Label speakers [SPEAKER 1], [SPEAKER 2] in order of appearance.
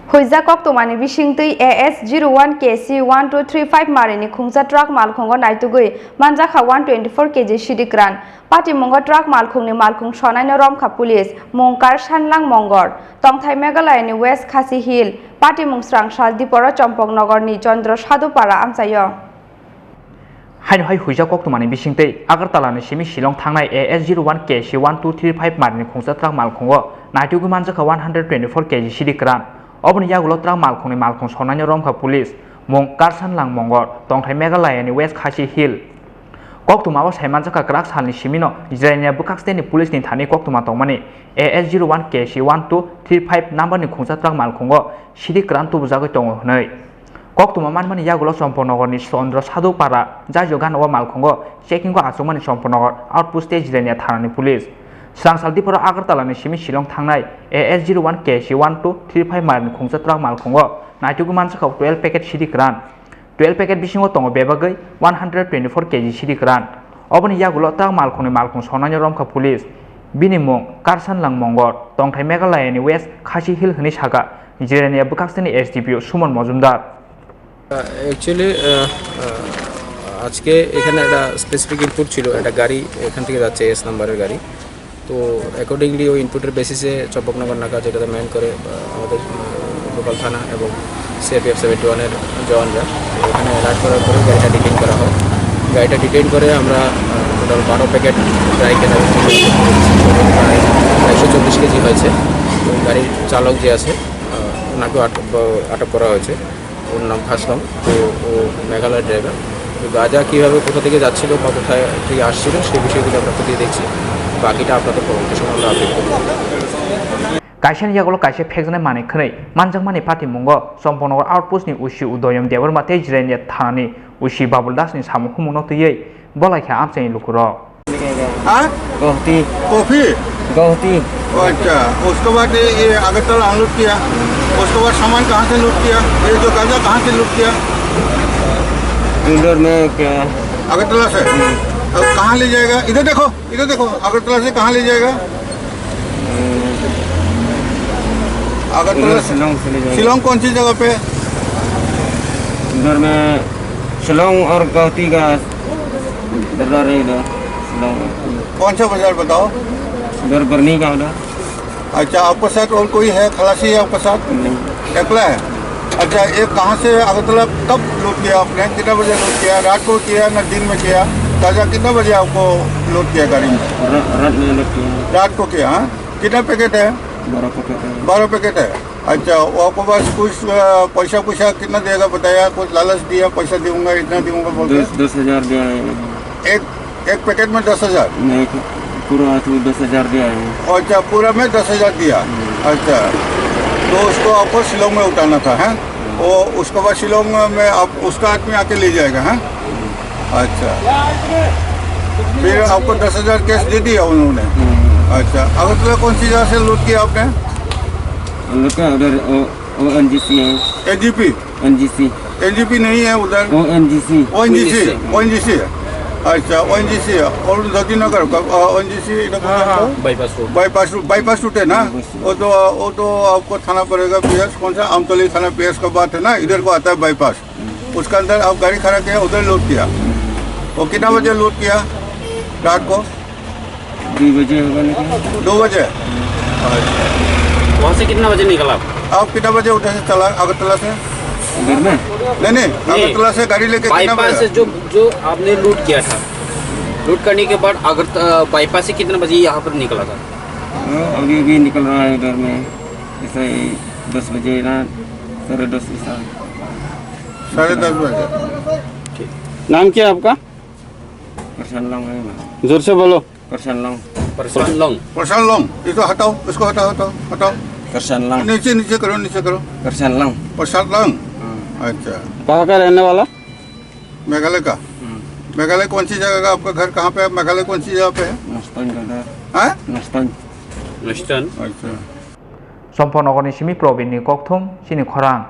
[SPEAKER 1] Huija kok tumani bisingtui AS01 KC1235 marini khungja truck malkhungo naitugui manjakha 124 kg sidikran pati mongo truck malkhungni malkhung sonaino romkha police mongkar sanlang mongor tongthai Meghalaya ni West Khasi Hill pati mungsrang saldiporo Chompoknogor ni Chandra Sadupara amsayo
[SPEAKER 2] Hai huija kok tumani bisingtei Agartala ni simi Shillong thangnai AS01 KC1235 marini khungja truck malkhungo naitugui manjakha 124 kg sidikran Oboni yagulo truck malkhungni malkhung sonani romkha police mong karsanlang mongor tongthai Meghalaya ni West Khasi Hill koktuma o saimanjaka krak salni simino Israelnia bukaksteni police ni thani koktuma tongmani AS01 KC1235 number ni khungja truck malkhungo sidikran tubujagoi tongo hnoi koktuma manmani yagulo Chompoknogor ni Chandra Sadupara jajogan o malkhungo checking ko achumani Chompoknogor outpost Israelnia thanani police Saldiporo Agartala ni simi Shillong thangnai AS01 KC1235 marini khungja truck malkhungo naitugu manjakha 12 packet sidikran 12 packet bisingo tongo bebagai 124 kg sidikran oboni yagulo truck malkhungni malkhung sonani romkha police bini mong karsanlang mongor tongthai Meghalaya ni West Khasi Hill hini saka Israelnia bukaksteni SDPO Sumon Mojumdar
[SPEAKER 3] Actually আজকে এখানে একটা specific input ছিল একটা গাড়ি এখান থেকে যাচ্ছে S নাম্বারের গাড়ি তো অ্যাকর্ডিংলি ওই ইনপুটের বেসিসে চম্পকনগর নাকা যেটাতে ম্যান করে আমাদের লোকাল থানা এবং সিআরপিএফ 71-এর জওয়ানরা এখানে রাইড করার পরে গাড়িটা ডিটেইন করা হয় গাড়িটা ডিটেইন করে আমরা টোটাল 12 প্যাকেট ড্রাই ক্যানাবিস প্রায় 140 কেজি হয়েছে তো গাড়ির চালক যে আছে ওনাকেও আটক করা হয়েছে ওর নাম খাসলাম তো ও মেঘালয়ের ড্রাইভার তো গাঁজা কীভাবে কোথা থেকে যাচ্ছিল বা কোথায় থেকে আসছিল সেই বিষয়গুলো আমরা খতিয়ে দেখছি বাকিটা আপনাদের পরবর্তী সময় আমরা আপডেট করব
[SPEAKER 2] Kaishan yagulo kaise phekjane mane khonai manjakmani pati mungo Chompoknogor outpost ni usi Udoyom Deborma te Israelnia thanani usi Babuldas ni samu humuno tuyei bolaikha amchai lukuro
[SPEAKER 4] हाँ कॉफी कॉफी अच्छा उसके बाद ये अगरतला अनलोड किया उसके बाद सामान कहाँ से लूट किया ये जो गांजा कहाँ से लूट किया
[SPEAKER 5] इंदौर में क्या
[SPEAKER 4] अगरतला से अब कहाँ ले जाएगा इधर देखो अगरतला से कहाँ ले जाएगा अगरतला शिलोंग कौन सी जगह पे
[SPEAKER 5] इंदौर में शिलोंग और गौहती का दरबार है इधर
[SPEAKER 4] कौन सा बाजार बताओ
[SPEAKER 5] इधर बरनी का उधर
[SPEAKER 4] अच्छा आपके साथ और कोई है खलासी है आपके साथ
[SPEAKER 5] नहीं
[SPEAKER 4] अकेला है अच्छा ये कहाँ से अगरतला कब लूट किया आपने कितना बजे लूट किया रात को किया ना दिन में किया ताजा कितना बजे आपको लूट किया गाड़ी में
[SPEAKER 5] रात में लगती है
[SPEAKER 4] रात को किया हाँ कितना पैकेट है 12 पैकेट है अच्छा वो आपको बस कुछ पैसा कितना देगा बताया कुछ लालच दिया पैसा दूंगा इतना दूंगा बोलते
[SPEAKER 5] 10,000 दिया है
[SPEAKER 4] एक पैकेट में 10,000
[SPEAKER 5] नहीं पूरा 10,000 दिया है
[SPEAKER 4] अच्छा पूरा में 10,000 दिया अच्छा तो उसको आपको शिलोंग में उतारना था है वो उसके बाद शिलोंग में आप उसका आदमी आके ले जाएगा है अच्छा फिर आपको 10,000 कैश दे दिया उन्होंने अच्छा अगरतला कौन सी जगह से लूट किया आपने
[SPEAKER 5] उधर ONGC है
[SPEAKER 4] एनजीपी नहीं है उधर
[SPEAKER 5] ONGC
[SPEAKER 4] है अच्छा ONGC है और दक्षिणनगर ONGC बाईपास रूट है ना वो तो आपको थाना पड़ेगा PS कौन सा आमतौली थाना PS का बात है ना इधर को आता है बाईपास उसके अंदर आप गाड़ी खड़ा किया उधर लूट किया वो कितना बजे लूट किया रात को
[SPEAKER 5] 2 बजे
[SPEAKER 4] 2 बजे
[SPEAKER 3] वहाँ से कितना बजे निकला
[SPEAKER 4] आप कितना बजे उधर से चला अगरतला से
[SPEAKER 5] घर में
[SPEAKER 4] नहीं अगरतला से गाड़ी लेके
[SPEAKER 3] बाईपास से जो आपने लूट किया था लूट करने के बाद अगर बाईपास से कितने बजे यहाँ पर निकला था
[SPEAKER 5] अभी भी निकल रहा है इधर में ऐसा ही 10 बजे ना 10:30 ऐसा
[SPEAKER 4] 10:30 बजे
[SPEAKER 6] नाम क्या है आपका
[SPEAKER 5] प्रशांत लॉन्ग है
[SPEAKER 6] जोर से बोलो
[SPEAKER 5] प्रशांत लॉन्ग
[SPEAKER 4] प्रशांत लोंग इसको हटाओ
[SPEAKER 5] प्रशांत लॉन्ग
[SPEAKER 4] नीचे करो
[SPEAKER 5] प्रशांत लॉन्ग
[SPEAKER 4] प्रशांत लोंग अच्छा
[SPEAKER 6] कहाँ का रहने वाला
[SPEAKER 4] मेघालय का मेघालय कौन सी जगह का आपका घर कहाँ पे है मेघालय कौन सी जगह पे है
[SPEAKER 5] नस्तान
[SPEAKER 4] अच्छा
[SPEAKER 2] Chompoknogor ni simi Probin ni kokthum sini khorang